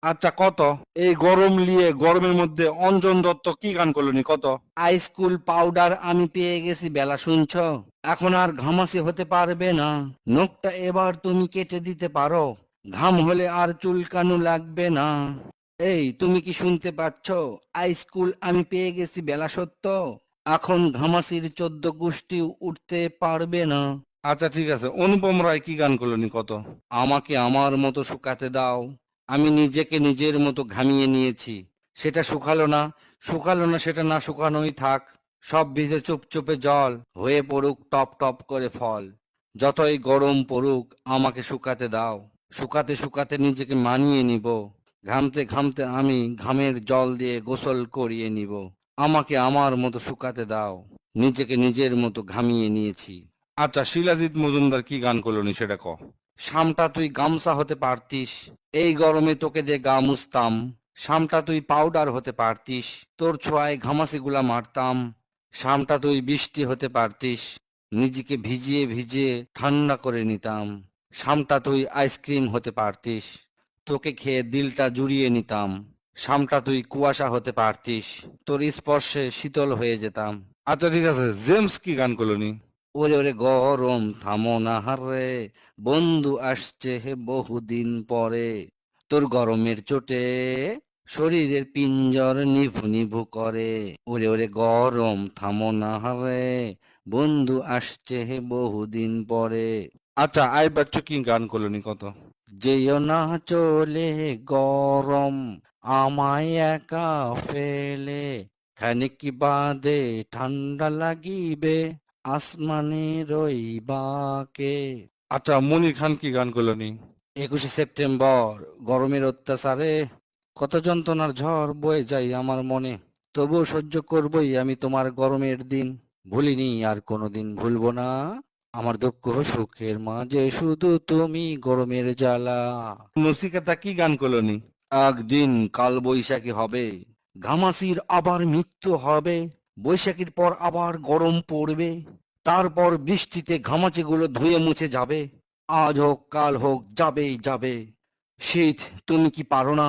আচ্ছা কত? এই গরম নিয়ে গরমের মধ্যে অঞ্জন দত্ত কি গান করলেনি কত? আইসকুল পাউডার আমি পেয়ে গেছি বেলা শুনছো? এখন আর ঘামাসি হতে পারবে না। নখটা এবার তুমি কেটে দিতে পারো। ঘাম হলে আর চুলকানো লাগবে না। এই তুমি কি শুনতে পাচ্ছ? আইসকুল আমি পেয়ে গেছি বেলা সত্য। এখন ঘামাসির 14 গোষ্ঠী উঠতে পারবে না। আচ্ছা ঠিক আছে, অনুপম রায় কি গান করলেনি কত? আমাকে আমার মতো শুকাতে দাও। আমি নিজেকে নিজের মতো ঘামিয়ে নিয়েছি। সেটা শুকালো না, শুকালো না, সেটা না শুকানোই থাক। সব ভিজে চুপচুপে জল হয়ে পড়ুক টপ টপ করে ফল। যতই গরম পড়ুক আমাকে শুকাতে দাও। শুকাতে শুকাতে নিজেকে মানিয়ে নিব। ঘামতে ঘামতে আমি ঘামের জল দিয়ে গোসল করিয়ে নিব। আমাকে আমার মতো শুকাতে দাও। নিজেকে নিজের মতো ঘামিয়ে নিয়েছি। আচ্ছা শিলাজিৎ মজুমদার কি গান করলেনি সেটা ক। শামটা তুই গামছা হতে পারতিস, এই গরমে তোকে দিয়ে গা মুছতাম। শামটা তুই পাউডার হতে পারতিস, তোর ছোঁয়ায় ঘামাচিগুলা মারতাম। শামটা তুই বৃষ্টি হতে পারতিস, নিজেকে ভিজিয়ে ভিজিয়ে ঠান্ডা করে নিতাম। শামটা তুই আইসক্রিম হতে পারতিস, তোকে খেয়ে দিলটা জুড়িয়ে নিতাম। শামটা তুই কুয়াশা হতে পারতিস, তোর স্পর্শে শীতল হয়ে যেতাম। আচ্ছা ঠিক আছে, জেমস কি গান করলেনি? ওরে ওরে গরম থামো না হারে, বন্ধু আসছে হে বহুদিন পরে। তোর গরমের চোটে শরীরের পিঞ্জর নিভু নিভু করে। ওরে ওরে গরম থামো না হারে, বন্ধু আসছে হে বহুদিন পরে। আচ্ছা আই বাচ্চু কি গান করলেনি কত? যেও না চলে গরম আমায় একা ফেলে, খানিক বাদে ঠান্ডা লাগিবে আসমানের ওই বাঁকে। আচ্ছা মনির খান কি গান করলেনি? 21শে সেপ্টেম্বর, গরমের অত্যাচারে কত যন্ত্রণার ঝড় বয়ে যায় আমার মনে। তবুও সহ্য করবই আমি তোমার গরমের দিন। ভুলিনি আর কোনোদিন ভুলবো না। আমার দুঃখ সুখের মাঝে শুধু তুমি গরমের জ্বালা। নচিকেতা কি গান করলেনি? একদিন কাল বৈশাখী হবে, ঘামাচির আবার মৃত্যু হবে। বৈশাখীর পর আবার গরম পড়বে, তারপর বৃষ্টিতে ঘামাচিগুলো ধুয়ে মুছে যাবে। আজ হোক কাল হোক যাবেই যাবে। শীত, তুমি কি পারো না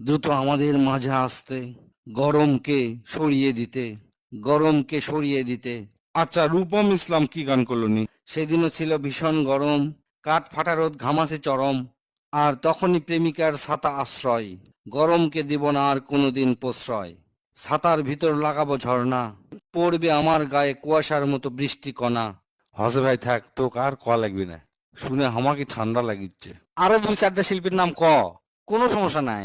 দ্রুত আমাদের মাঝে আসতে? গরমকে সরিয়ে দিতে, গরমকে সরিয়ে দিতে। আচ্ছা রূপম ইসলাম কি গান করলেনি? সেদিনও ছিল ভীষণ গরম, কাঠ ফাটা রোদ ঘামাসে চরম। আর তখনই প্রেমিকার ছাতা আশ্রয়, গরমকে দিব না আর কোনোদিন প্রশ্রয়। ছাতার ভিতর লাগাবো ঝর্ণা, পড়বে আমার গায়ে কুয়াশার মতো বৃষ্টি কণা। হসে ভাই থাক, তো আর ক লাগবে না, শুনে আমাকে ঠান্ডা লাগিচ্ছে। আরো 2-4টা শিল্পীর নাম ক, কোনো সমস্যা নাই।